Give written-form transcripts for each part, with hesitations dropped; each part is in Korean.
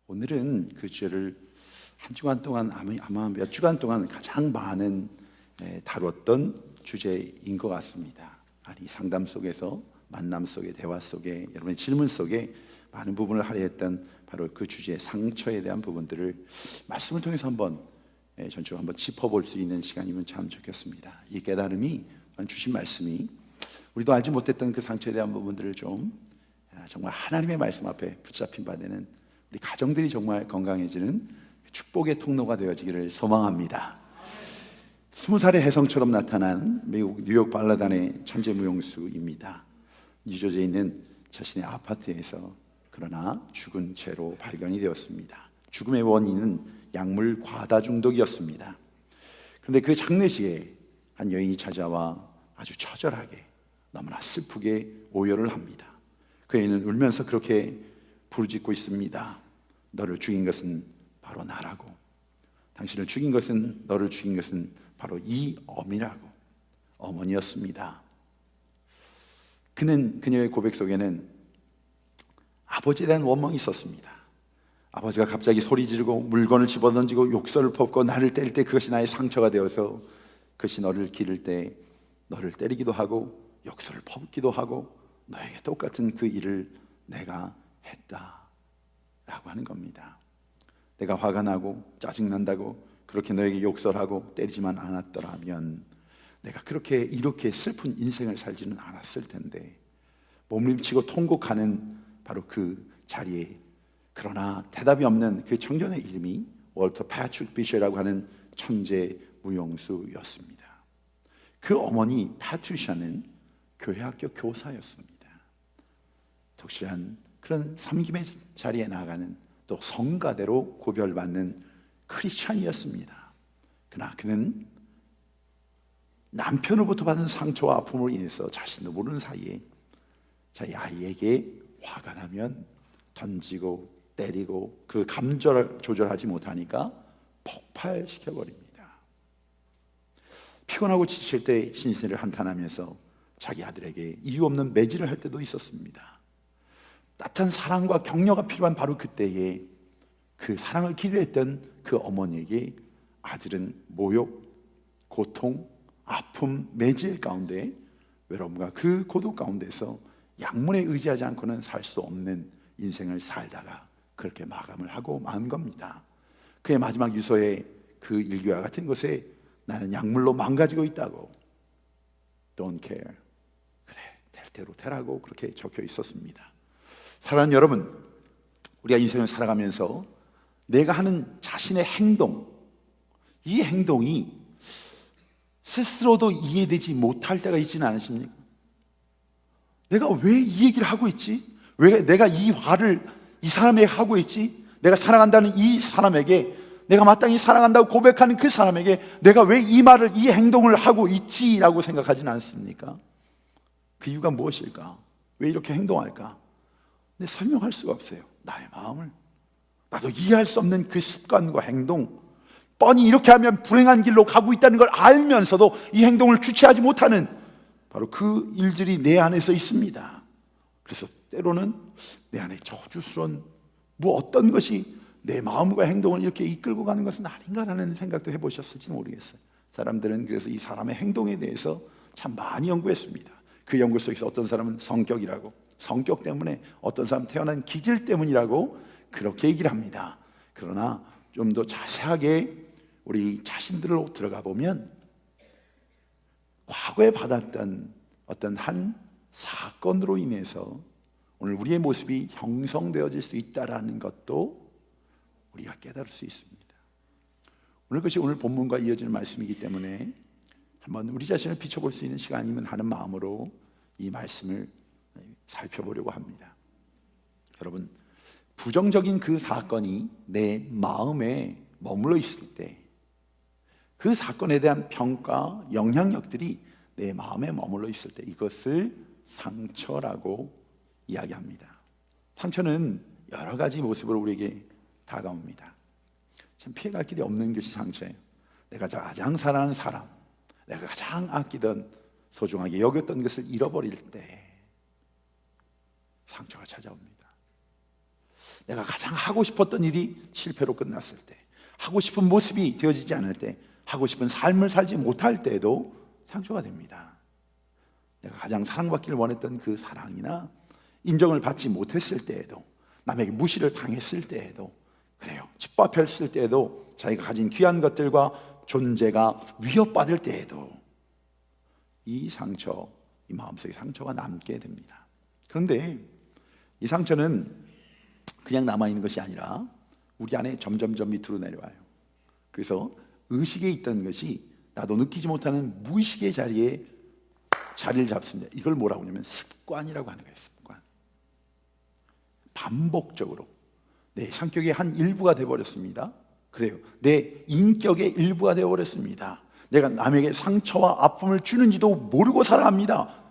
오늘은 그 주제를 한 주간 동안 아마 몇 주간 동안 가장 많은 다뤘던 주제인 것 같습니다. 아니, 상담 속에서, 만남 속에, 대화 속에, 여러분의 질문 속에 많은 부분을 할애했던 바로 그 주제의 상처에 대한 부분들을 말씀을 통해서 전적으로 한번 짚어볼 수 있는 시간이면 참 좋겠습니다. 이 깨달음이, 주신 말씀이 우리도 알지 못했던 그 상처에 대한 부분들을 정말 하나님의 말씀 앞에 붙잡힌 바 되는 우리 가정들이 정말 건강해지는 축복의 통로가 되어지기를 소망합니다. 20살의 혜성처럼 나타난 미국 뉴욕 발라단의 천재 무용수입니다. 뉴저지에 있는 자신의 아파트에서 그러나 죽은 채로 발견이 되었습니다. 죽음의 원인은 약물 과다 중독이었습니다. 그런데 그 장례식에 한 여인이 찾아와 아주 처절하게, 너무나 슬프게 오열을 합니다. 그 여인은 울면서 그렇게 부르짖고 있습니다. 너를 죽인 것은 바로 나라고, 당신을 죽인 것은, 너를 죽인 것은 바로 이 어미라고. 어머니였습니다. 그녀의 고백 속에는 아버지에 대한 원망이 있었습니다. 아버지가 갑자기 소리 지르고 물건을 집어던지고 욕설을 퍼붓고 나를 때릴 때 그것이 나의 상처가 되어서 그것이 너를 기를 때 너를 때리기도 하고 욕설을 퍼붓기도 하고 너에게 똑같은 그 일을 내가 했다라고 하는 겁니다. 내가 화가 나고 짜증난다고 그렇게 너에게 욕설하고 때리지만 않았더라면 내가 이렇게 슬픈 인생을 살지는 않았을 텐데, 몸부림치고 통곡하는 바로 그 자리에, 그러나 대답이 없는 그 청년의 이름이 월터 패트릭 비셔라고 하는 천재 무용수였습니다. 그 어머니 패트리샤는 교회 학교 교사였습니다. 독실한 그런 섬김의 자리에 나아가는, 또 성가대로 구별받는 크리스찬이었습니다. 그러나 그는 남편으로부터 받은 상처와 아픔으로 인해서 자신도 모르는 사이에 자기 아이에게 화가 나면 던지고 때리고 그 감정을 조절하지 못하니까 폭발시켜버립니다. 피곤하고 지칠 때 신세를 한탄하면서 자기 아들에게 이유 없는 매질을 할 때도 있었습니다. 따뜻한 사랑과 격려가 필요한 바로 그때에 그 사랑을 기대했던 그 어머니에게 아들은 모욕, 고통, 아픔, 매질 가운데, 외로움과 그 고독 가운데서 약물에 의지하지 않고는 살 수 없는 인생을 살다가 그렇게 마감을 하고 만 겁니다. 그의 마지막 유서에 그 일기와 같은 것에 나는 약물로 망가지고 있다고, Don't care, 그래 될 대로 되라고 그렇게 적혀 있었습니다. 사랑하는 여러분, 우리가 인생을 살아가면서 내가 하는 자신의 행동, 이 행동이 스스로도 이해되지 못할 때가 있지는 않으십니까? 내가 왜 이 얘기를 하고 있지? 왜 내가 이 화를 이 사람에게 하고 있지? 내가 사랑한다는 이 사람에게, 내가 마땅히 사랑한다고 고백하는 그 사람에게 내가 왜 이 말을, 이 행동을 하고 있지라고 생각하지는 않습니까? 그 이유가 무엇일까? 왜 이렇게 행동할까? 근데 설명할 수가 없어요. 나의 마음을, 나도 이해할 수 없는 그 습관과 행동, 뻔히 이렇게 하면 불행한 길로 가고 있다는 걸 알면서도 이 행동을 주체하지 못하는 바로 그 일들이 내 안에서 있습니다. 그래서 때로는 내 안에 저주스러운 어떤 것이 내 마음과 행동을 이렇게 이끌고 가는 것은 아닌가라는 생각도 해보셨을지 모르겠어요. 사람들은 그래서 이 사람의 행동에 대해서 참 많이 연구했습니다. 그 연구 속에서 어떤 사람은 성격이라고, 성격 때문에, 어떤 사람은 태어난 기질 때문이라고 그렇게 얘기를 합니다. 그러나 좀 더 자세하게 우리 자신들로 들어가 보면 과거에 받았던 어떤 한 사건으로 인해서 오늘 우리의 모습이 형성되어질 수 있다는 것도 우리가 깨달을 수 있습니다. 그것이 오늘 본문과 이어지는 말씀이기 때문에 한번 우리 자신을 비춰볼 수 있는 시간이면 하는 마음으로 이 말씀을 살펴보려고 합니다. 여러분, 부정적인 그 사건이 내 마음에 머물러 있을 때, 그 사건에 대한 평가, 영향력들이 내 마음에 머물러 있을 때 이것을 상처라고 이야기합니다. 상처는 여러 가지 모습으로 우리에게 다가옵니다. 참 피해갈 길이 없는 것이 상처예요. 내가 가장 사랑하는 사람, 내가 가장 아끼던, 소중하게 여겼던 것을 잃어버릴 때 상처가 찾아옵니다. 내가 가장 하고 싶었던 일이 실패로 끝났을 때, 하고 싶은 모습이 되어지지 않을 때, 하고 싶은 삶을 살지 못할 때에도 상처가 됩니다. 내가 가장 사랑받기를 원했던 그 사랑이나 인정을 받지 못했을 때에도, 남에게 무시를 당했을 때에도, 그래요, 짓밟혔을 때에도, 자기가 가진 귀한 것들과 존재가 위협받을 때에도 이 상처, 이 마음속에 상처가 남게 됩니다. 그런데 이 상처는 그냥 남아있는 것이 아니라 우리 안에 점점점 밑으로 내려와요. 그래서 의식에 있던 것이 나도 느끼지 못하는 무의식의 자리에 자리를 잡습니다. 이걸 뭐라고 하냐면 습관이라고 하는 거예요. 습관. 반복적으로 내 성격의 한 일부가 되어버렸습니다. 그래요, 내 인격의 일부가 되어버렸습니다. 내가 남에게 상처와 아픔을 주는지도 모르고 살아갑니다.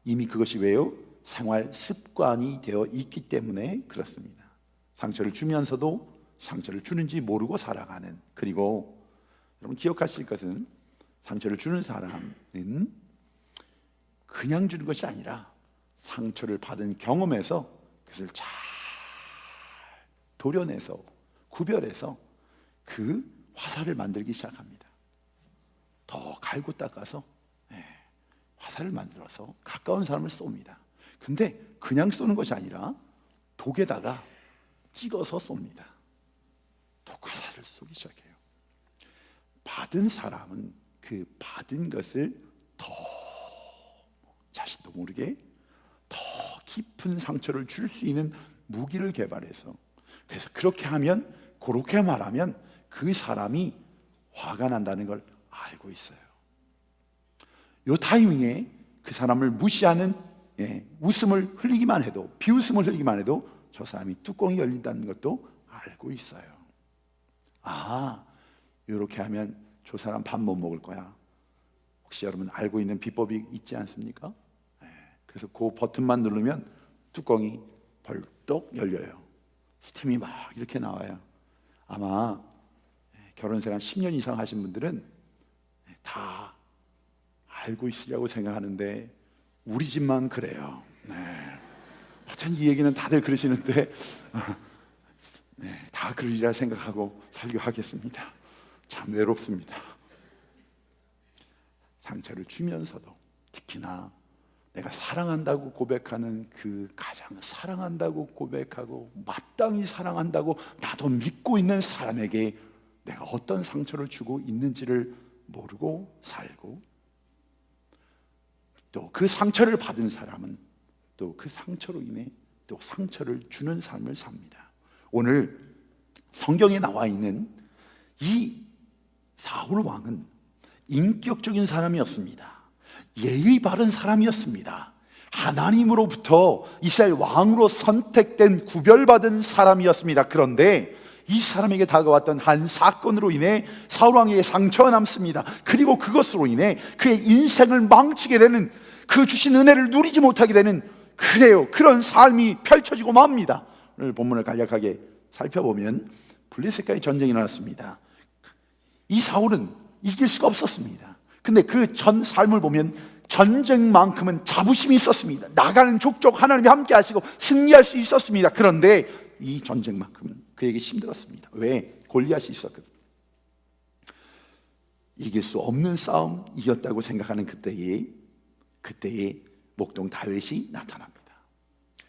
이미 그것이 왜요? 생활 습관이 되어 있기 때문에 그렇습니다. 상처를 주면서도 상처를 주는지 모르고 살아가는, 그리고 여러분 기억하실 것은 상처를 주는 사람은 그냥 주는 것이 아니라 상처를 받은 경험에서 그것을 잘 도려내서 구별해서 그 화살을 만들기 시작합니다. 더 갈고 닦아서 화살을 만들어서 가까운 사람을 쏩니다. 근데 그냥 쏘는 것이 아니라 독에다가 찍어서 쏩니다. 독화살을 쏘기 시작해요. 받은 사람은 그 받은 것을 더 자신도 모르게 더 깊은 상처를 줄 수 있는 무기를 개발해서, 그래서 그렇게 하면, 그렇게 말하면 그 사람이 화가 난다는 걸 알고 있어요. 이 타이밍에 그 사람을 무시하는 웃음을 흘리기만 해도, 비웃음을 흘리기만 해도 저 사람이 뚜껑이 열린다는 것도 알고 있어요. 아, 이렇게 하면 저 사람 밥 못 먹을 거야. 혹시 여러분 알고 있는 비법이 있지 않습니까? 그래서 그 버튼만 누르면 뚜껑이 벌떡 열려요. 스팀이 막 이렇게 나와요. 아마 결혼생활 10년 이상 하신 분들은 다 알고 있으려고 생각하는데 우리 집만 그래요. 하여튼 이 얘기는 다들 그러시는데 다 그러리라 생각하고 살기로 하겠습니다. 참 외롭습니다. 상처를 주면서도, 특히나 내가 사랑한다고 고백하는 그 가장 사랑한다고 고백하고 마땅히 사랑한다고 나도 믿고 있는 사람에게 내가 어떤 상처를 주고 있는지를 모르고 살고, 또 그 상처를 받은 사람은 또 그 상처로 인해 또 상처를 주는 삶을 삽니다. 오늘 성경에 나와 있는 이 사울 왕은 인격적인 사람이었습니다. 예의 바른 사람이었습니다. 하나님으로부터 이스라엘 왕으로 선택된 구별받은 사람이었습니다. 그런데 이 사람에게 다가왔던 한 사건으로 인해 사울 왕에게 상처가 남습니다. 그리고 그것으로 인해 그의 인생을 망치게 되는, 그 주신 은혜를 누리지 못하게 되는, 그런 삶이 펼쳐지고 맙니다. 오늘 본문을 간략하게 살펴보면 블레셋과의 전쟁이 일어났습니다. 이 사울은 이길 수가 없었습니다. 근데 그 전 삶을 보면 전쟁만큼은 자부심이 있었습니다. 나가는 족족 하나님이 함께 하시고 승리할 수 있었습니다. 그런데 이 전쟁만큼은 그에게 힘들었습니다. 왜? 골리앗이 있었거든요. 이길 수 없는 싸움, 이겼다고 생각하는 그때에 목동 다윗이 나타납니다.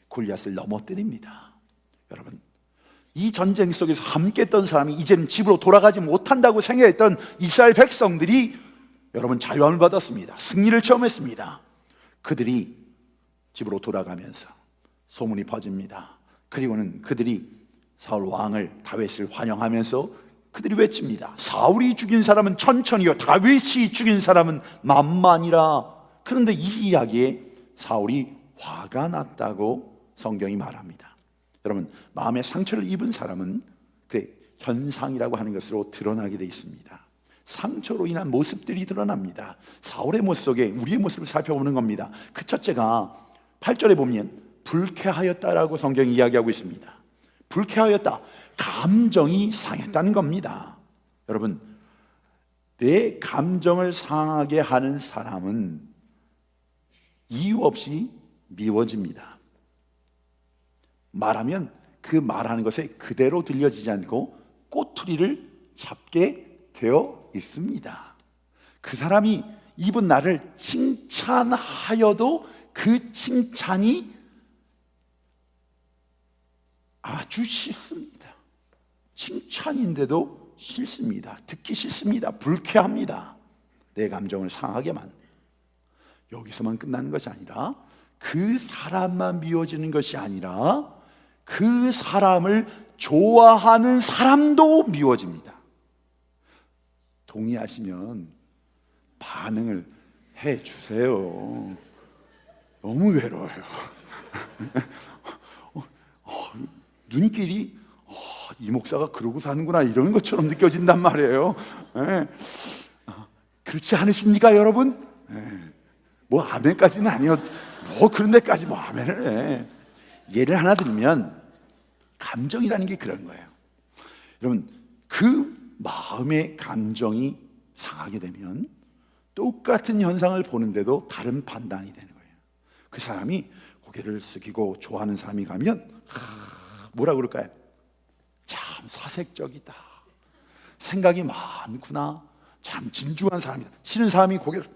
골리앗을 넘어뜨립니다. 여러분, 이 전쟁 속에서 함께 했던 사람이 이제는 집으로 돌아가지 못한다고 생각했던 이스라엘 백성들이 여러분 자유함을 받았습니다. 승리를 체험했습니다. 그들이 집으로 돌아가면서 소문이 퍼집니다. 그리고는 그들이 사울 왕을, 다윗을 환영하면서 그들이 외칩니다. 사울이 죽인 사람은 천천히요, 다윗이 죽인 사람은 만만이라. 그런데 이 이야기에 사울이 화가 났다고 성경이 말합니다. 여러분, 마음에 상처를 입은 사람은 현상이라고 하는 것으로 드러나게 되어 있습니다. 상처로 인한 모습들이 드러납니다. 사울의 모습 속에 우리의 모습을 살펴보는 겁니다. 그 첫째가 8절에 보면 불쾌하였다라고 성경이 이야기하고 있습니다. 불쾌하였다, 감정이 상했다는 겁니다. 여러분, 내 감정을 상하게 하는 사람은 이유 없이 미워집니다. 말하면 그 말하는 것에 그대로 들려지지 않고 꼬투리를 잡게 되어 있습니다. 그 사람이 입은 나를 칭찬하여도 그 칭찬이 아주 싫습니다. 칭찬인데도 싫습니다. 듣기 싫습니다. 불쾌합니다. 내 감정을 상하게 만듭니다. 여기서만 끝나는 것이 아니라 그 사람만 미워지는 것이 아니라 그 사람을 좋아하는 사람도 미워집니다. 동의하시면 반응을 해 주세요. 너무 외로워요. 눈길이 이 목사가 그러고 사는구나 이런 것처럼 느껴진단 말이에요. 그렇지 않으십니까 여러분? 뭐 아멘까지는 아니요. 뭐 그런 데까지 뭐 아멘을 해. 예를 하나 들면 감정이라는 게 그런 거예요. 여러분 그 마음의 감정이 상하게 되면 똑같은 현상을 보는데도 다른 판단이 되는 거예요. 그 사람이 고개를 숙이고 좋아하는 사람이 가면 뭐라 그럴까요? 참 사색적이다. 생각이 많구나. 참 진중한 사람이다. 싫은 사람이 고개를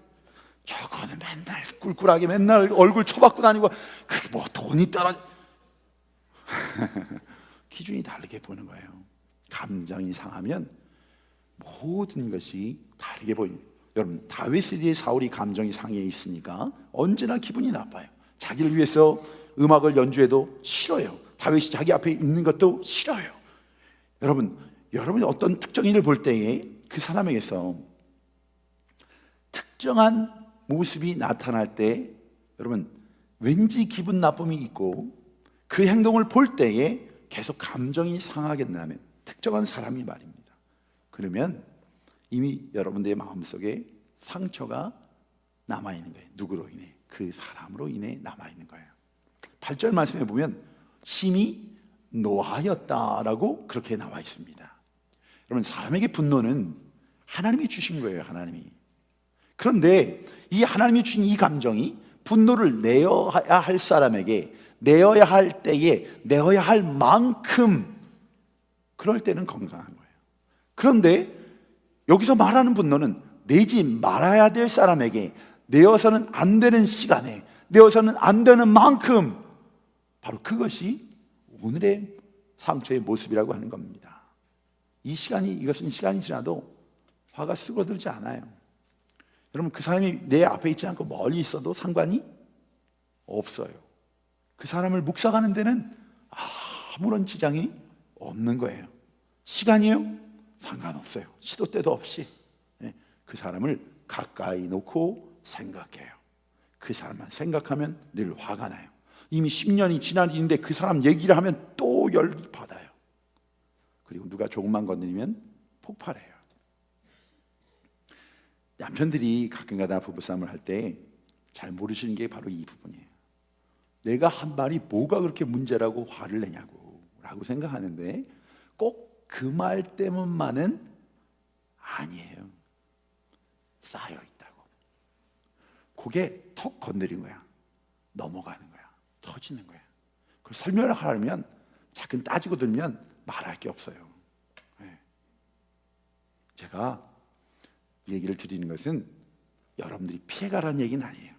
저거는 맨날 꿀꿀하게 맨날 얼굴 쳐박고 다니고 그게 뭐 돈이 떨어져 기준이 다르게 보는 거예요. 감정이 상하면 모든 것이 다르게 보입니다. 여러분 다윗에 대해 사울이 감정이 상해 있으니까 언제나 기분이 나빠요. 자기를 위해서 음악을 연주해도 싫어요. 다윗이 자기 앞에 있는 것도 싫어요. 여러분이 어떤 특정인을 볼 때에 그 사람에게서 특정한 모습이 나타날 때 여러분 왠지 기분 나쁨이 있고 그 행동을 볼 때에 계속 감정이 상하게 된다면 특정한 사람이 말입니다. 그러면 이미 여러분들의 마음속에 상처가 남아있는 거예요. 누구로 인해? 그 사람으로 인해 남아있는 거예요. 8절 말씀에 보면 심히 노하였다라고 그렇게 나와 있습니다. 여러분 사람에게 분노는 하나님이 주신 거예요. 하나님이. 그런데 이 하나님이 주신 이 감정이 분노를 내어야 할 사람에게 내어야 할 때에 내어야 할 만큼 그럴 때는 건강한 거예요. 그런데 여기서 말하는 분노는 내지 말아야 될 사람에게 내어서는 안 되는 시간에 내어서는 안 되는 만큼 바로 그것이 오늘의 상처의 모습이라고 하는 겁니다. 이것은 시간이 지나도 화가 쓰러들지 않아요. 여러분 그 사람이 내 앞에 있지 않고 멀리 있어도 상관이 없어요. 그 사람을 묵상하는 데는 아무런 지장이 없는 거예요. 시간이요? 상관없어요. 시도 때도 없이 그 사람을 가까이 놓고 생각해요. 그 사람만 생각하면 늘 화가 나요. 이미 10년이 지난 일인데 그 사람 얘기를 하면 또 열이 받아요. 그리고 누가 조금만 건드리면 폭발해요. 남편들이 가끔가다 부부싸움을 할 때 잘 모르시는 게 바로 이 부분이에요. 내가 한 말이 뭐가 그렇게 문제라고 화를 내냐고 라고 생각하는데 꼭 그 말 때문만은 아니에요. 쌓여 있다고. 그게 턱 건드린 거야. 넘어가는 거야. 터지는 거야. 그걸 설명을 하려면 자꾸 따지고 들면 말할 게 없어요. 제가 얘기를 드리는 것은 여러분들이 피해가라는 얘기는 아니에요.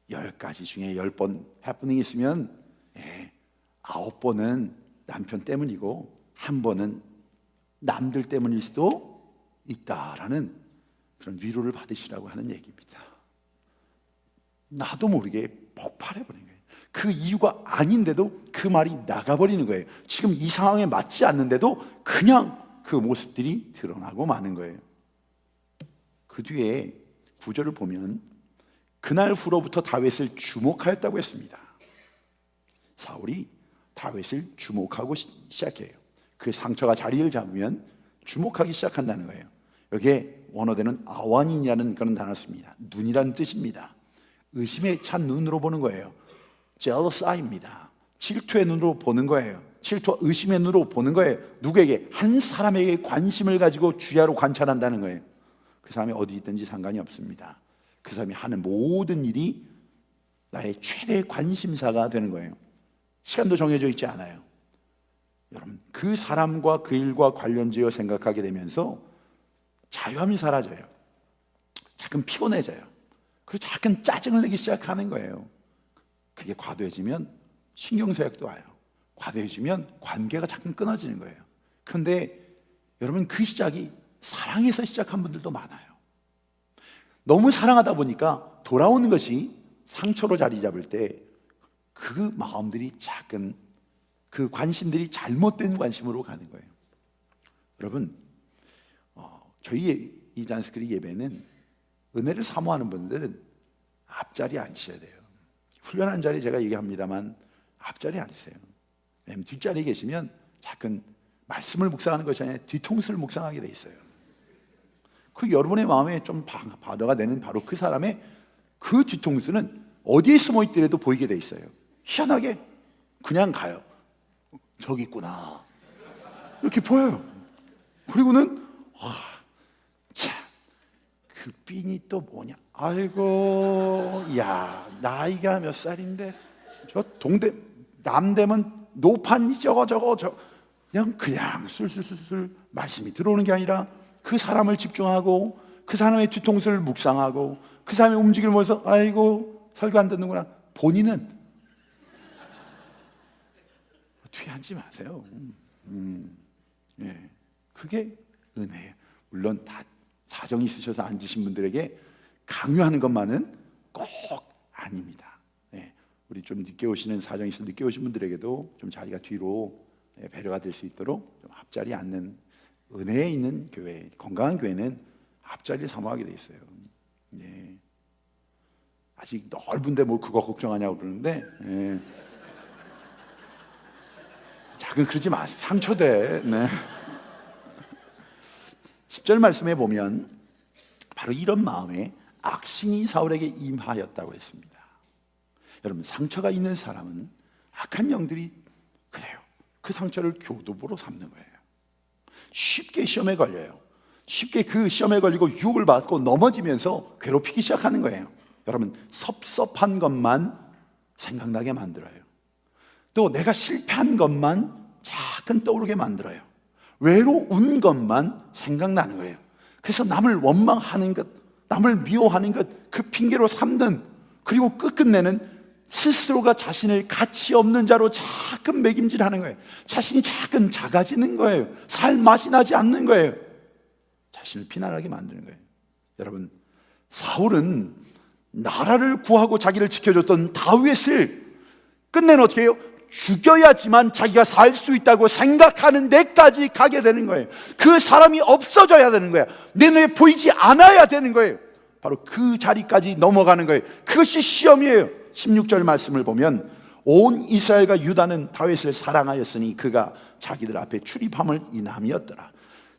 10가지 중에 10번 해프닝이 있으면 9번은 남편 때문이고 1번은 남들 때문일 수도 있다라는 그런 위로를 받으시라고 하는 얘기입니다. 나도 모르게 폭발해버린 거예요. 그 이유가 아닌데도 그 말이 나가버리는 거예요. 지금 이 상황에 맞지 않는데도 그냥 그 모습들이 드러나고 마는 거예요. 그 뒤에 구절을 보면 그날 후로부터 다윗을 주목하였다고 했습니다. 사울이 다윗을 주목하고 시작해요. 그 상처가 자리를 잡으면 주목하기 시작한다는 거예요. 여기에 원어대는 아완인이라는 그런 단어를 씁니다. 눈이라는 뜻입니다. 의심에 찬 눈으로 보는 거예요. jealous eye입니다. 질투의 눈으로 보는 거예요. 질투와 의심의 눈으로 보는 거예요. 누구에게? 한 사람에게 관심을 가지고 주야로 관찰한다는 거예요. 그 사람이 어디 있든지 상관이 없습니다. 그 사람이 하는 모든 일이 나의 최대 관심사가 되는 거예요. 시간도 정해져 있지 않아요. 여러분, 그 사람과 그 일과 관련지어 생각하게 되면서 자유함이 사라져요. 자꾸 피곤해져요. 그리고 자꾸 짜증을 내기 시작하는 거예요. 그게 과도해지면 신경쇠약도 와요. 과도해지면 관계가 자꾸 끊어지는 거예요. 그런데 여러분, 그 시작이 사랑에서 시작한 분들도 많아요. 너무 사랑하다 보니까 돌아오는 것이 상처로 자리 잡을 때 그 마음들이 작은, 그 관심들이 잘못된 관심으로 가는 거예요. 여러분, 저희 이 잔스크리 예배는 은혜를 사모하는 분들은 앞자리에 앉으셔야 돼요. 훈련한 자리 제가 얘기합니다만 앞자리에 앉으세요. 왜냐하면 뒷자리에 계시면 자꾸 말씀을 묵상하는 것이 아니라 뒤통수를 묵상하게 돼 있어요. 그 여러분의 마음에 좀 바다가 되는 바로 그 사람의 그 뒤통수는 어디에 숨어 있더라도 보이게 돼 있어요. 희한하게 그냥 가요. 저기 있구나 이렇게 보여요. 그리고는 참, 그 삔이 또 뭐냐, 아이고, 야, 나이가 몇 살인데 저 동대 남대문 노판이 저거 그냥 술술술술 말씀이 들어오는 게 아니라 그 사람을 집중하고 그 사람의 뒤통수를 묵상하고 그 사람의 움직임을 보면서 아이고, 설교 안 듣는구나. 본인은 뒤에 앉지 마세요. 예, 그게 은혜예요. 물론 다 사정이 있으셔서 앉으신 분들에게 강요하는 것만은 꼭 아닙니다. 예, 우리 좀 늦게 오시는, 사정이 있어서 늦게 오신 분들에게도 좀 자리가 뒤로 배려가 될 수 있도록 좀 앞자리에 앉는, 은혜에 있는 교회, 건강한 교회는 앞자리를 사모하게 돼 있어요. 예. 아직 넓은데 뭐 그거 걱정하냐고 그러는데, 예. 작은 그러지 마, 상처돼. 네. 10절 말씀에 보면 바로 이런 마음에 악신이 사울에게 임하였다고 했습니다. 여러분, 상처가 있는 사람은 악한 영들이 그래요. 그 상처를 교두보로 삼는 거예요. 쉽게 시험에 걸려요. 쉽게 그 시험에 걸리고 유혹을 받고 넘어지면서 괴롭히기 시작하는 거예요. 여러분, 섭섭한 것만 생각나게 만들어요. 또 내가 실패한 것만 자꾸 떠오르게 만들어요. 외로운 것만 생각나는 거예요. 그래서 남을 원망하는 것, 남을 미워하는 것, 그 핑계로 삼는, 그리고 끝끝내는 스스로가 자신을 가치 없는 자로 자꾸 매김질하는 거예요. 자신이 자꾸 작아지는 거예요. 살 맛이 나지 않는 거예요. 자신을 비난하게 만드는 거예요. 여러분, 사울은 나라를 구하고 자기를 지켜줬던 다윗을 끝내는 어떻게 해요? 죽여야지만 자기가 살 수 있다고 생각하는 데까지 가게 되는 거예요. 그 사람이 없어져야 되는 거예요. 내 눈에 보이지 않아야 되는 거예요. 바로 그 자리까지 넘어가는 거예요. 그것이 시험이에요. 16절 말씀을 보면 온 이스라엘과 유다는 다윗을 사랑하였으니 그가 자기들 앞에 출입함을 인함이었더라.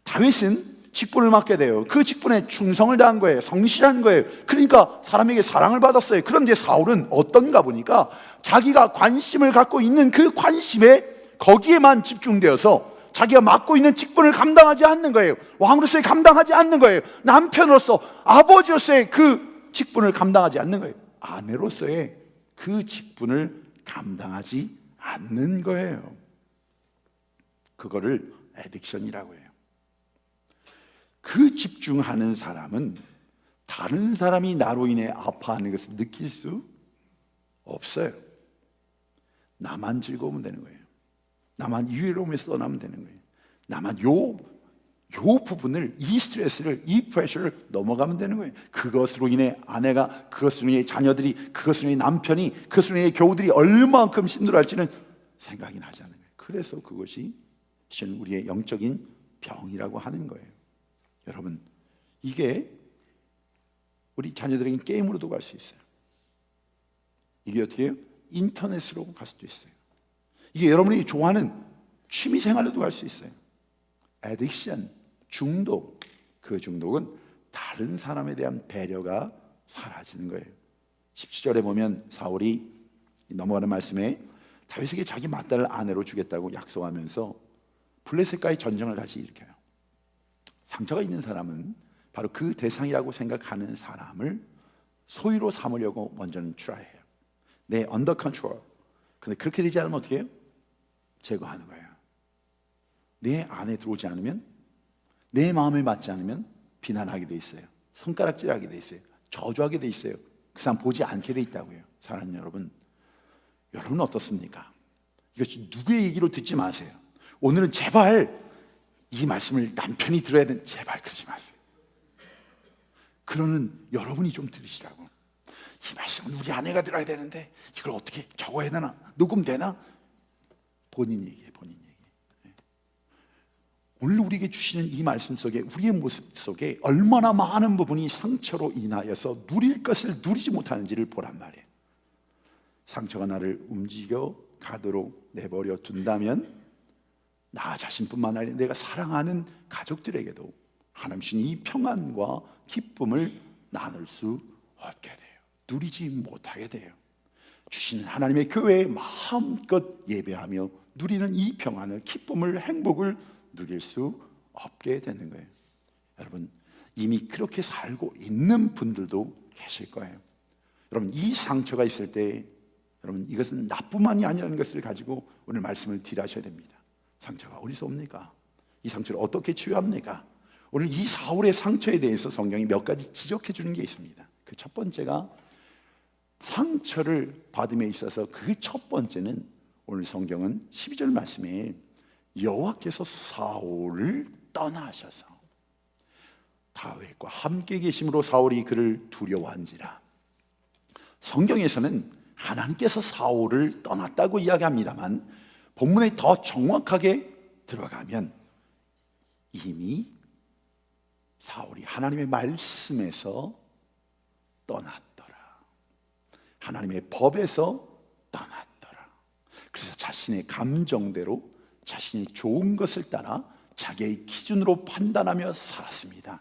다윗은 직분을 맡게 돼요. 그 직분에 충성을 다한 거예요. 성실한 거예요. 그러니까 사람에게 사랑을 받았어요. 그런데 사울은 어떤가 보니까 자기가 관심을 갖고 있는 그 관심에 거기에만 집중되어서 자기가 맡고 있는 직분을 감당하지 않는 거예요. 왕으로서의 감당하지 않는 거예요. 남편으로서, 아버지로서의 그 직분을 감당하지 않는 거예요. 아내로서의 그 직분을 감당하지 않는 거예요. 그거를 애딕션이라고 해요. 그 집중하는 사람은 다른 사람이 나로 인해 아파하는 것을 느낄 수 없어요. 나만 즐거우면 되는 거예요. 나만 유의로움에서 떠나면 되는 거예요. 나만 요 부분을, 이 스트레스를, 이 프레셔를 넘어가면 되는 거예요. 그것으로 인해 아내가, 그것으로 인해 자녀들이, 그것으로 인해 남편이, 그것으로 인해 교우들이 얼마만큼 힘들어할지는 생각이 나지 않는 거예요. 그래서 그것이 우리의 영적인 병이라고 하는 거예요. 여러분, 이게 우리 자녀들에게 게임으로도 갈 수 있어요. 이게 어떻게 해요? 인터넷으로 갈 수도 있어요. 이게 여러분이 좋아하는 취미 생활로도 갈 수 있어요. 애딕션, 중독. 그 중독은 다른 사람에 대한 배려가 사라지는 거예요. 17절에 보면 사울이 넘어가는 말씀에 다윗에게 자기 맏딸을 아내로 주겠다고 약속하면서 블레셋과의 전쟁을 다시 일으켜요. 상처가 있는 사람은 바로 그 대상이라고 생각하는 사람을 소유로 삼으려고 먼저는 트라이해요. 내 언더 컨트롤. 근데 그렇게 되지 않으면 어떻게 해요? 제거하는 거예요. 내 안에 들어오지 않으면, 내 마음에 맞지 않으면 비난하게 돼 있어요. 손가락질하게 돼 있어요. 저주하게 돼 있어요. 그 사람 보지 않게 돼 있다고요. 사랑하는 여러분, 여러분은 어떻습니까? 이것이 누구의 얘기로 듣지 마세요. 오늘은 제발 이 말씀을 남편이 들어야 되는, 제발 그러지 마세요. 그러는 여러분이 좀 들으시라고. 이 말씀은 우리 아내가 들어야 되는데 이걸 어떻게 적어야 되나? 녹음되나? 본인 얘기예요. 본인 얘기. 오늘 우리에게 주시는 이 말씀 속에, 우리의 모습 속에 얼마나 많은 부분이 상처로 인하여서 누릴 것을 누리지 못하는지를 보란 말이에요. 상처가 나를 움직여 가도록 내버려 둔다면 나 자신뿐만 아니라 내가 사랑하는 가족들에게도 하나님 주신 이 평안과 기쁨을 나눌 수 없게 돼요. 누리지 못하게 돼요. 주시는 하나님의 교회에 마음껏 예배하며 누리는 이 평안을, 기쁨을, 행복을 누릴 수 없게 되는 거예요. 여러분, 이미 그렇게 살고 있는 분들도 계실 거예요. 여러분, 이 상처가 있을 때 여러분, 이것은 나뿐만이 아니라는 것을 가지고 오늘 말씀을 딜하셔야 됩니다. 상처가 어디서 옵니까? 이 상처를 어떻게 치유합니까? 오늘 이 사울의 상처에 대해서 성경이 몇 가지 지적해 주는 게 있습니다. 그 첫 번째가, 상처를 받음에 있어서 그 첫 번째는 오늘 성경은 12절 말씀에 여호와께서 사울을 떠나셔서 다윗과 함께 계심으로 사울이 그를 두려워한지라. 성경에서는 하나님께서 사울을 떠났다고 이야기합니다만 본문에 더 정확하게 들어가면 이미 사울이 하나님의 말씀에서 떠났더라. 하나님의 법에서 떠났더라. 그래서 자신의 감정대로, 자신이 좋은 것을 따라 자기의 기준으로 판단하며 살았습니다.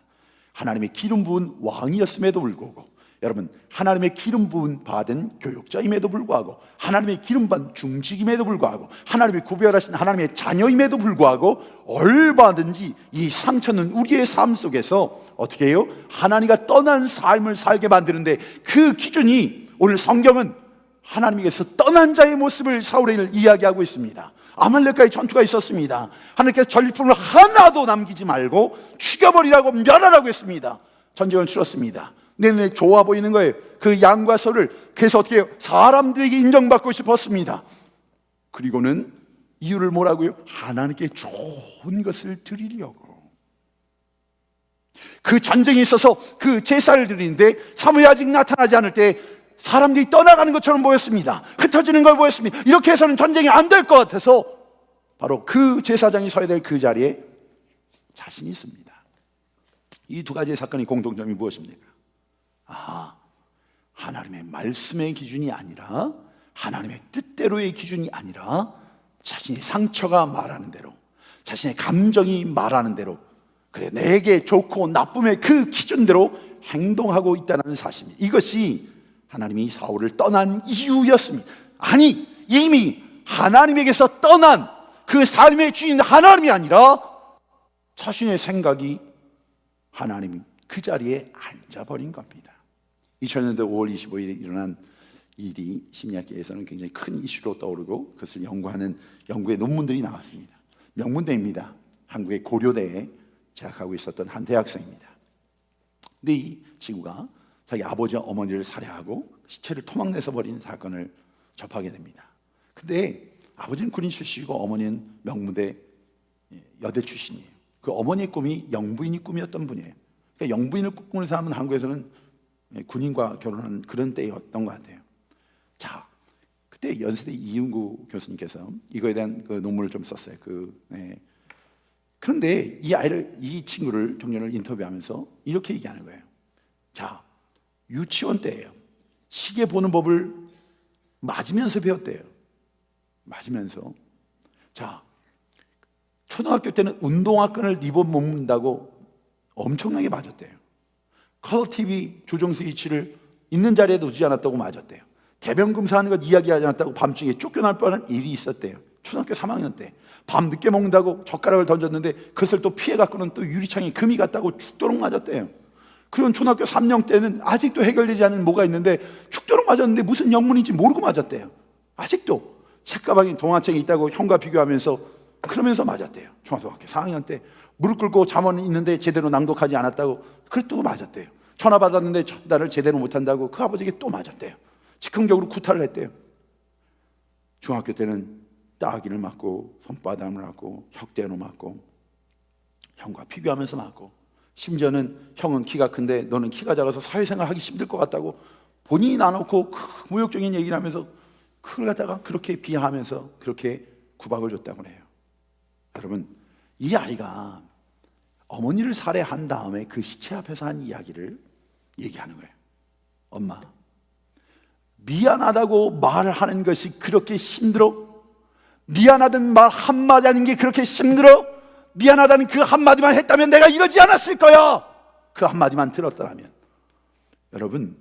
하나님의 기름 부은 왕이었음에도 불구하고, 여러분, 하나님의 기름 부은 받은 교육자임에도 불구하고, 하나님의 기름 받은 중직임에도 불구하고, 하나님의 구별하신 하나님의 자녀임에도 불구하고 얼마든지 이 상처는 우리의 삶 속에서 어떻게 해요? 하나님과 떠난 삶을 살게 만드는데, 그 기준이 오늘 성경은 하나님께서 떠난 자의 모습을 사울을 이야기하고 있습니다. 아말렉과의 전투가 있었습니다. 하나님께서 전리품을 하나도 남기지 말고 죽여버리라고 멸하라고 했습니다. 전쟁을 치렀습니다. 내 눈에 좋아 보이는 거예요. 그 양과 소를. 그래서 어떻게 해요? 사람들에게 인정받고 싶었습니다. 그리고는 이유를 뭐라고요? 하나님께 좋은 것을 드리려고. 그 전쟁에 있어서 그 제사를 드리는데 사무엘이 아직 나타나지 않을 때 사람들이 떠나가는 것처럼 보였습니다. 흩어지는 걸 보였습니다. 이렇게 해서는 전쟁이 안 될 것 같아서 바로 그 제사장이 서야 될 그 자리에 자신이 있습니다. 이 두 가지의 사건의 공통점이 무엇입니까? 하나님의 말씀의 기준이 아니라, 하나님의 뜻대로의 기준이 아니라 자신의 상처가 말하는 대로, 자신의 감정이 말하는 대로, 그래 내게 좋고 나쁨의 그 기준대로 행동하고 있다는 사실입니다. 이것이 하나님이 사울을 떠난 이유였습니다. 아니, 이미 하나님에게서 떠난 그 삶의 주인 하나님이 아니라 자신의 생각이 하나님 그 자리에 앉아버린 겁니다. 2000년대 5월 25일에 일어난 일이 심리학계에서는 굉장히 큰 이슈로 떠오르고 그것을 연구하는 연구의 논문들이 나왔습니다. 명문대입니다. 한국의 고려대에 재학하고 있었던 한 대학생입니다. 근데 이 친구가 자기 아버지와 어머니를 살해하고 시체를 토막내서 버린 사건을 접하게 됩니다. 근데 아버지는 군인 출신이고 어머니는 명문대 여대 출신이에요. 그 어머니의 꿈이 영부인이 꿈이었던 분이에요. 그러니까 영부인을 꿈꾸는 사람은 한국에서는 군인과 결혼한 그런 때였던 것 같아요. 자, 그때 연세대 이윤구 교수님께서 이거에 대한 그 논문을 좀 썼어요. 그런데 이 친구를 청년을 인터뷰하면서 이렇게 얘기하는 거예요. 자, 유치원 때예요. 시계 보는 법을 맞으면서 배웠대요. 맞으면서. 자, 초등학교 때는 운동화끈을 리본 못 문다고 엄청나게 맞았대요. 컬러 TV 조정 스위치를 있는 자리에 두지 않았다고 맞았대요. 대변 검사하는 것 이야기하지 않았다고 밤중에 쫓겨날 뻔한 일이 있었대요. 초등학교 3학년 때 밤 늦게 먹는다고 젓가락을 던졌는데 그것을 또 피해갖고는 또 유리창에 금이 갔다고 죽도록 맞았대요. 그리고 초등학교 3년 때는 아직도 해결되지 않은 뭐가 있는데 죽도록 맞았는데 무슨 영문인지 모르고 맞았대요. 아직도 책가방에 동화책이 있다고 형과 비교하면서 그러면서 맞았대요. 중앙초등학교 4학년 때 무릎 꿇고 잠언 있는데 제대로 낭독하지 않았다고 그랬다고 맞았대요. 전화 받았는데 전달을 제대로 못한다고 그 아버지에게 또 맞았대요. 즉흥적으로 구타를 했대요. 중학교 때는 따귀를 맞고 손바닥을 맞고 혁대로 맞고 형과 비교하면서 맞고, 심지어는 형은 키가 큰데 너는 키가 작아서 사회생활 하기 힘들 것 같다고 본인이 나놓고 모욕적인 얘기를 하면서 그걸 갖다가 그렇게 비하하면서 그렇게 구박을 줬다고 해요. 여러분, 이 아이가 어머니를 살해한 다음에 그 시체 앞에서 한 이야기를 얘기하는 거예요. 엄마, 미안하다고 말을 하는 것이 그렇게 힘들어? 미안하다는 말 한마디 하는 게 그렇게 힘들어? 미안하다는 그 한마디만 했다면 내가 이러지 않았을 거야. 그 한마디만 들었더라면. 여러분,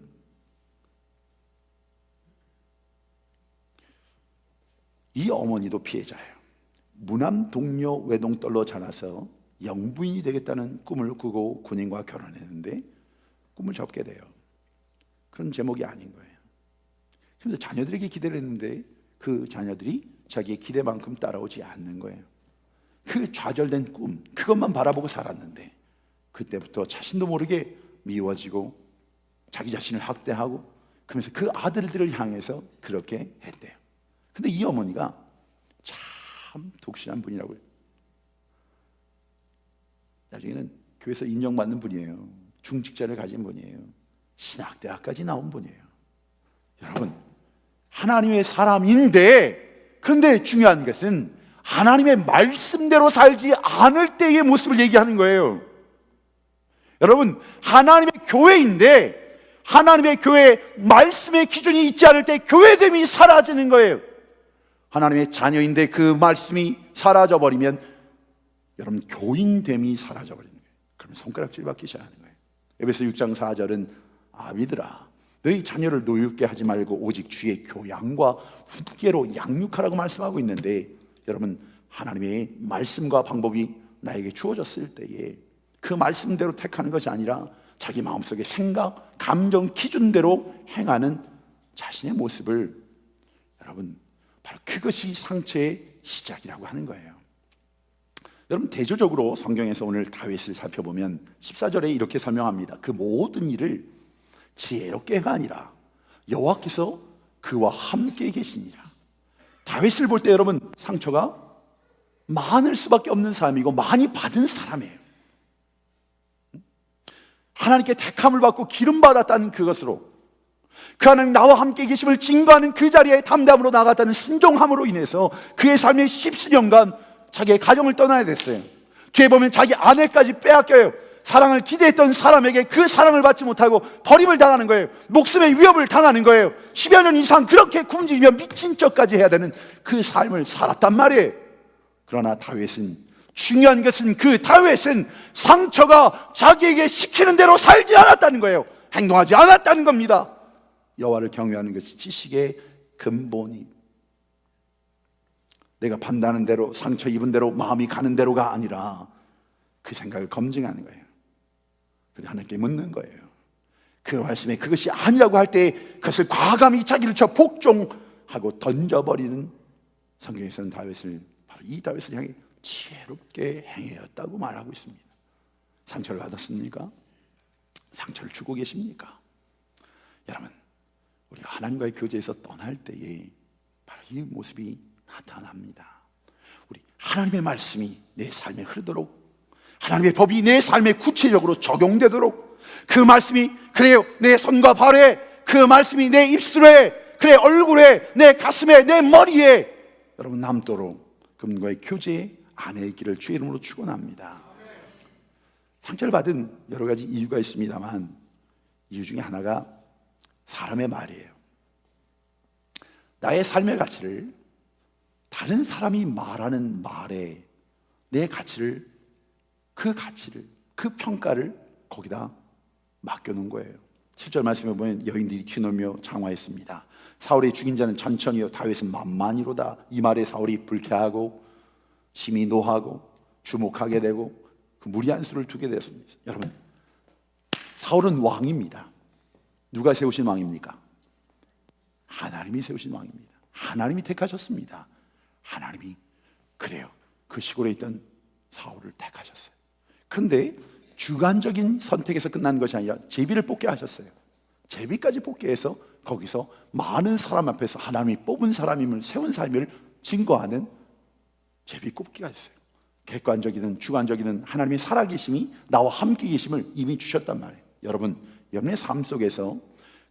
이 어머니도 피해자예요. 무남 동료 외동딸로 자라서 영부인이 되겠다는 꿈을 꾸고 군인과 결혼했는데 꿈을 접게 돼요. 그런 제목이 아닌 거예요. 그런데 자녀들에게 기대를 했는데 그 자녀들이 자기의 기대만큼 따라오지 않는 거예요. 그 좌절된 꿈, 그것만 바라보고 살았는데 그때부터 자신도 모르게 미워지고 자기 자신을 학대하고 그러면서 그 아들들을 향해서 그렇게 했대요. 근데 이 어머니가 참 독실한 분이라고요. 나중에는 교회에서 인정받는 분이에요. 중직자를 가진 분이에요. 신학대학까지 나온 분이에요. 여러분, 하나님의 사람인데, 그런데 중요한 것은 하나님의 말씀대로 살지 않을 때의 모습을 얘기하는 거예요. 여러분, 하나님의 교회인데 하나님의 교회 말씀의 기준이 있지 않을 때 교회됨이 사라지는 거예요. 하나님의 자녀인데 그 말씀이 사라져버리면 여러분 교인됨이 사라져버리는 거예요. 그러면 손가락질 받기 시작하는 거예요. 에베소 6장 4절은 아비들아 너희 자녀를 노엽게 하지 말고 오직 주의 교양과 훈계로 양육하라고 말씀하고 있는데, 여러분 하나님의 말씀과 방법이 나에게 주어졌을 때에 그 말씀대로 택하는 것이 아니라 자기 마음속의 생각, 감정 기준대로 행하는 자신의 모습을, 여러분 바로 그것이 상처의 시작이라고 하는 거예요. 여러분 대조적으로 성경에서 오늘 다윗을 살펴보면 14절에 이렇게 설명합니다. 그 모든 일을 지혜롭게가 아니라 여호와께서 그와 함께 계시니라. 다윗을 볼 때 여러분 상처가 많을 수밖에 없는 사람이고 많이 받은 사람이에요. 하나님께 택함을 받고 기름 받았다는 그것으로, 그 하나님 나와 함께 계심을 증거하는 그 자리에 담담으로 나갔다는 순종함으로 인해서 그의 삶의 10수년간 자기의 가정을 떠나야 됐어요. 뒤에 보면 자기 아내까지 빼앗겨요. 사랑을 기대했던 사람에게 그 사랑을 받지 못하고 버림을 당하는 거예요. 목숨의 위협을 당하는 거예요. 10여 년 이상 그렇게 굶주리며 미친 척까지 해야 되는 그 삶을 살았단 말이에요. 그러나 다윗은, 중요한 것은 그 다윗은 상처가 자기에게 시키는 대로 살지 않았다는 거예요. 행동하지 않았다는 겁니다. 여호와를 경외하는 것이 지식의 근본이, 내가 판단하는 대로, 상처 입은 대로, 마음이 가는 대로가 아니라 그 생각을 검증하는 거예요. 그리고 하나님께 묻는 거예요. 그 말씀에 그것이 아니라고 할 때 그것을 과감히 자기를 쳐 복종하고 던져버리는, 성경에서는 다윗을, 바로 이 다윗을 향해 지혜롭게 행하였다고 말하고 있습니다. 상처를 받았습니까? 상처를 주고 계십니까? 여러분, 우리가 하나님과의 교제에서 떠날 때에 바로 이 모습이 나타납니다. 우리 하나님의 말씀이 내 삶에 흐르도록, 하나님의 법이 내 삶에 구체적으로 적용되도록, 그 말씀이, 그래요, 내 손과 발에, 그 말씀이 내 입술에, 그래 얼굴에, 내 가슴에, 내 머리에 여러분 남도록 그분과의 교제 안에 있기를 주의 이름으로 축원합니다. 상처를 받은 여러 가지 이유가 있습니다만 이유 중에 하나가 사람의 말이에요. 나의 삶의 가치를 다른 사람이 말하는 말에 내 가치를, 그 평가를 거기다 맡겨놓은 거예요. 7절 말씀에 보면 여인들이 튀놀며 장화했습니다. 사울의 죽인 자는 천천히요 다윗은 만만히로다. 이 말에 사울이 불쾌하고 심히 노하고 주목하게 되고 그 무리한 수를 두게 되었습니다. 여러분, 사울은 왕입니다. 누가 세우신 왕입니까? 하나님이 세우신 왕입니다. 하나님이 택하셨습니다. 하나님이, 그래요, 그 시골에 있던 사울을 택하셨어요. 그런데 주관적인 선택에서 끝난 것이 아니라 제비를 뽑게 하셨어요. 제비까지 뽑게 해서 거기서 많은 사람 앞에서 하나님이 뽑은 사람임을, 세운 삶을 증거하는 제비 뽑기가 있어요. 객관적이든 주관적이든 하나님의 살아계심이 나와 함께 계심을 이미 주셨단 말이에요. 여러분, 여러분의 삶 속에서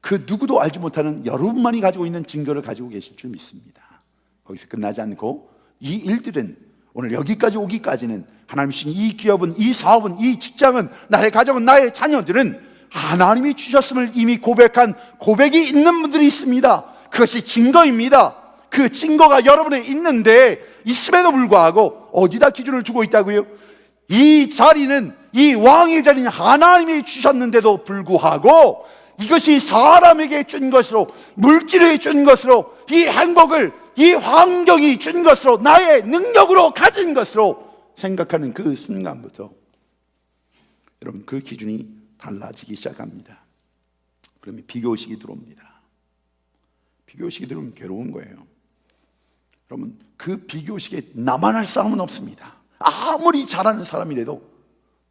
그 누구도 알지 못하는 여러분만이 가지고 있는 증거를 가지고 계실 줄 믿습니다. 거기서 끝나지 않고 이 일들은 오늘 여기까지 오기까지는 하나님 주신 이 기업은, 이 사업은, 이 직장은, 나의 가정은, 나의 자녀들은 하나님이 주셨음을 이미 고백한 고백이 있는 분들이 있습니다. 그것이 증거입니다. 그 증거가 여러분에 있는데, 있음에도 불구하고 어디다 기준을 두고 있다고요? 이 자리는, 이 왕의 자리는 하나님이 주셨는데도 불구하고 이것이 사람에게 준 것으로, 물질에 준 것으로, 이 행복을, 이 환경이 준 것으로, 나의 능력으로 가진 것으로 생각하는 그 순간부터 여러분, 그 기준이 달라지기 시작합니다. 그러면 비교의식이 들어옵니다. 비교의식이 들어오면 괴로운 거예요. 여러분, 그 비교의식에 나만 할 사람은 없습니다. 아무리 잘하는 사람이라도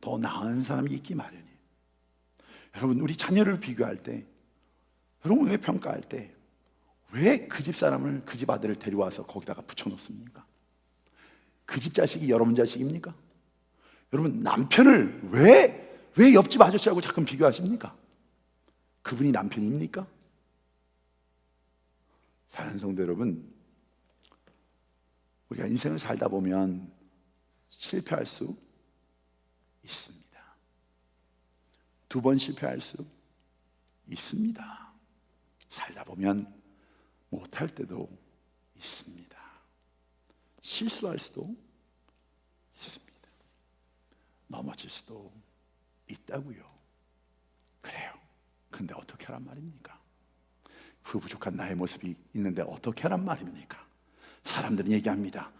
더 나은 사람이 있기 마련이에요. 여러분, 우리 자녀를 비교할 때, 여러분 왜 평가할 때 왜 그 집 사람을, 그 집 아들을 데려와서 거기다가 붙여놓습니까? 그 집 자식이 여러분 자식입니까? 여러분, 남편을 왜 옆집 아저씨하고 자꾸 비교하십니까? 그분이 남편입니까? 사랑하는 성도 여러분, 우리가 인생을 살다 보면 실패할 수 있습니다. 2번 실패할 수 있습니다. 살다 보면 못할 때도 있습니다. 실수할 수도 있습니다. 넘어질 수도 있다고요. 그래요. 그런데 어떻게 하란 말입니까? 그 부족한 나의 모습이 있는데 어떻게 하란 말입니까? 사람들은 얘기합니다.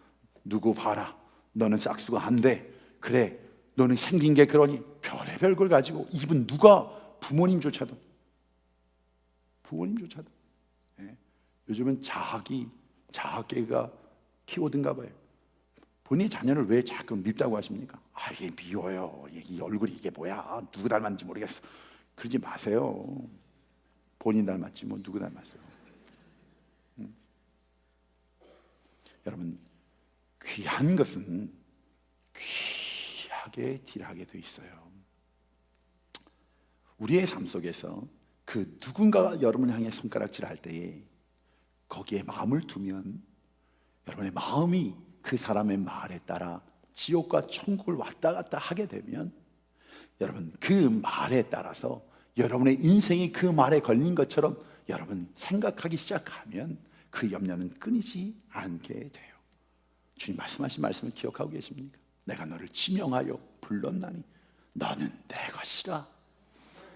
누구 봐라, 너는 싹수가 안 돼. 그래, 너는 생긴 게 그러니. 별의별 걸 가지고, 이분 누가, 부모님조차도 예. 요즘은 자학계가 키워드인가 봐요. 본인의 자녀를 왜 자꾸 밉다고 하십니까? 아, 이게 미워요, 이 얼굴이 이게 뭐야, 누구 닮았는지 모르겠어. 그러지 마세요. 본인 닮았지 뭐 누구 닮았어요. 여러분, 귀한 것은 귀하게 딜하게 돼 있어요. 우리의 삶 속에서 그 누군가가 여러분을 향해 손가락질 할 때에 거기에 마음을 두면 여러분의 마음이 그 사람의 말에 따라 지옥과 천국을 왔다 갔다 하게 되면 여러분, 그 말에 따라서 여러분의 인생이 그 말에 걸린 것처럼 여러분 생각하기 시작하면 그 염려는 끊이지 않게 돼요. 주님 말씀하신 말씀을 기억하고 계십니까? 내가 너를 지명하여 불렀나니 너는 내 것이라.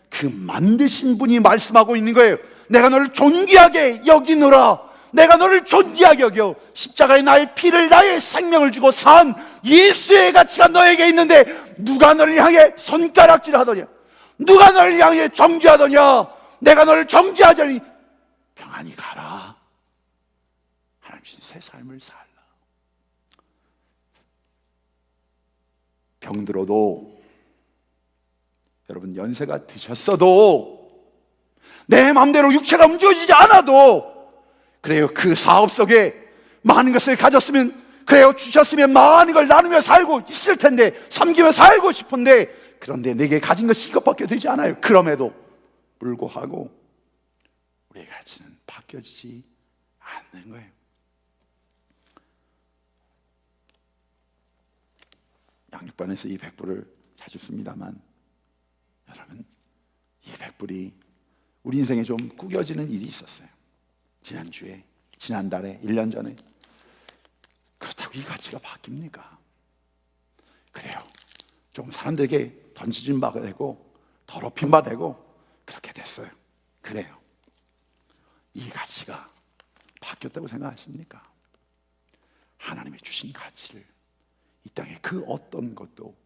그 만드신 분이 말씀하고 있는 거예요. 내가 너를 존귀하게 여기노라. 내가 너를 존귀하게 여겨. 십자가에 나의 피를, 나의 생명을 주고 산 예수의 가치가 너에게 있는데 누가 너를 향해 손가락질 하더냐? 누가 너를 향해 정죄하더냐? 내가 너를 정죄하자니 평안히 가라. 하나님 주신 새 삶을 살라. 병들어도, 여러분 연세가 드셨어도, 내 마음대로 육체가 움직여지지 않아도 그래요, 그 사업 속에 많은 것을 가졌으면, 그래요, 주셨으면 많은 걸 나누며 살고 있을 텐데, 섬기며 살고 싶은데, 그런데 내게 가진 것이 이것밖에 되지 않아요. 그럼에도 불구하고 우리의 가치는 바뀌어지지 않는 거예요. 양육반에서 이 100불을 자주 씁니다만, 여러분, 이 100불이 우리 인생에 좀 구겨지는 일이 있었어요. 지난주에, 지난달에, 1년 전에. 그렇다고 이 가치가 바뀝니까? 그래요, 좀 사람들에게 던지진 바가 되고 더럽힌 바 되고 그렇게 됐어요. 그래요, 이 가치가 바뀌었다고 생각하십니까? 하나님의 주신 가치를 이 땅에 그 어떤 것도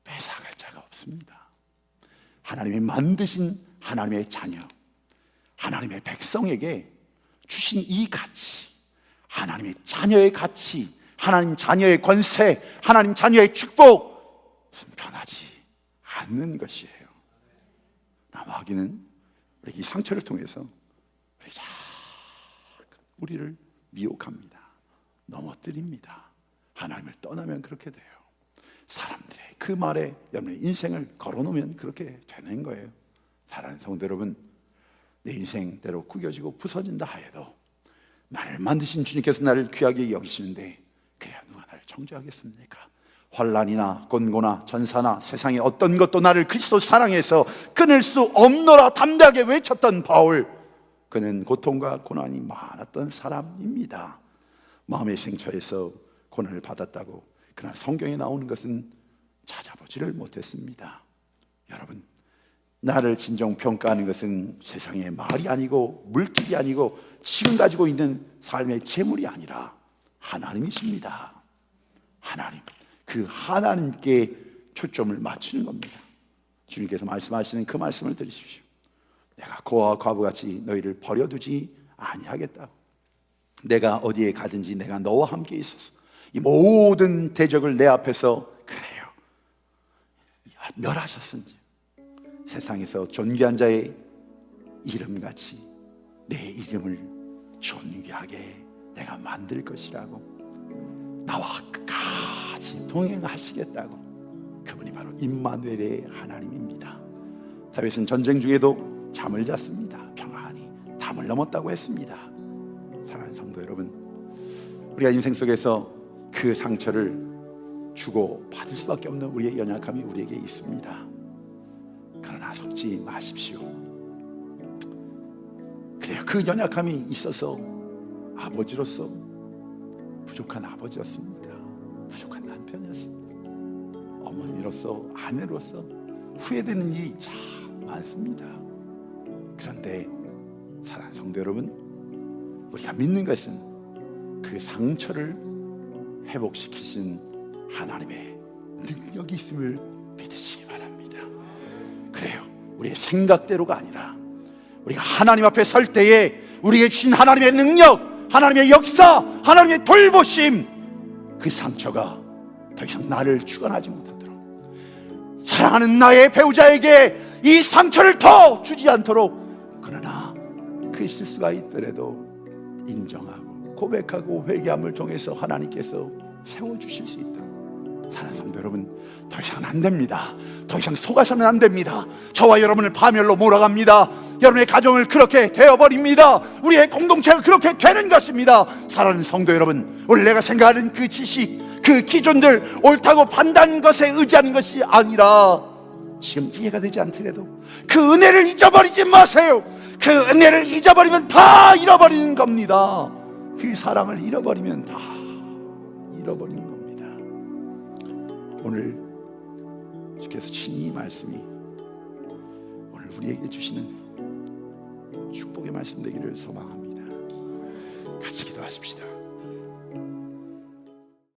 뺏어갈 자가 없습니다. 하나님이 만드신 하나님의 자녀, 하나님의 백성에게 주신 이 가치, 하나님의 자녀의 가치, 하나님 자녀의 권세, 하나님 자녀의 축복 변하지 않는 것이에요. 마귀는 이 상처를 통해서 우리를 미혹합니다. 넘어뜨립니다. 하나님을 떠나면 그렇게 돼요. 사람들의 그 말에 여러분의 인생을 걸어놓으면 그렇게 되는 거예요. 사랑하는 성도 여러분, 내 인생대로 구겨지고 부서진다 하여도 나를 만드신 주님께서 나를 귀하게 여기시는데 그래야 누가 나를 정죄하겠습니까? 환난이나 곤고나 전사나 세상의 어떤 것도 나를 그리스도 사랑해서 끊을 수 없노라 담대하게 외쳤던 바울, 그는 고통과 고난이 많았던 사람입니다. 마음의 상처에서 고난을 받았다고, 그러나 성경에 나오는 것은 찾아보지를 못했습니다. 여러분, 나를 진정 평가하는 것은 세상의 말이 아니고 물질이 아니고 지금 가지고 있는 삶의 재물이 아니라 하나님이십니다. 하나님, 그 하나님께 초점을 맞추는 겁니다. 주님께서 말씀하시는 그 말씀을 들으십시오. 내가 고아와 과부같이 너희를 버려두지 아니하겠다. 내가 어디에 가든지 내가 너와 함께 있어서 이 모든 대적을 내 앞에서 그래요 멸하셨은지 세상에서 존귀한 자의 이름같이 내 이름을 존귀하게 내가 만들 것이라고, 나와 끝까지 동행하시겠다고. 그분이 바로 임마누엘의 하나님입니다. 다윗은 전쟁 중에도 잠을 잤습니다. 평안히 담을 넘었다고 했습니다. 사랑하는 성도 여러분, 우리가 인생 속에서 그 상처를 주고 받을 수밖에 없는 우리의 연약함이 우리에게 있습니다. 그러나 속지 마십시오. 그래요, 그 연약함이 있어서 아버지로서 부족한 아버지였습니다. 부족한 남편이었습니다. 어머니로서, 아내로서 후회되는 일이 참 많습니다. 그런데 사랑하는 성도 여러분, 우리가 믿는 것은 그 상처를 회복시키신 하나님의 능력이 있음을 믿으시기 바랍니다. 그래요, 우리의 생각대로가 아니라 우리가 하나님 앞에 설 때에 우리에게 주신 하나님의 능력, 하나님의 역사, 하나님의 돌보심, 그 상처가 더 이상 나를 주관하지 못하도록, 사랑하는 나의 배우자에게 이 상처를 더 주지 않도록, 그러나 그 실수가 있더라도 인정하고 고백하고 회개함을 통해서 하나님께서 세워주실 수 있다. 사랑하는 성도 여러분, 더 이상은 안 됩니다. 더 이상 속아서는 안 됩니다. 저와 여러분을 파멸로 몰아갑니다. 여러분의 가정을 그렇게 되어버립니다. 우리의 공동체가 그렇게 되는 것입니다. 사랑하는 성도 여러분, 오늘 내가 생각하는 그 지식, 그 기준들, 옳다고 판단한 것에 의지하는 것이 아니라, 지금 이해가 되지 않더라도 그 은혜를 잊어버리지 마세요. 그 은혜를 잊어버리면 다 잃어버리는 겁니다. 그 사랑을 잃어버리면 다 잃어버리는 겁니다. 오늘 주께서 친히 이 말씀이 오늘 우리에게 주시는 축복의 말씀 되기를 소망합니다. 같이 기도하십시다.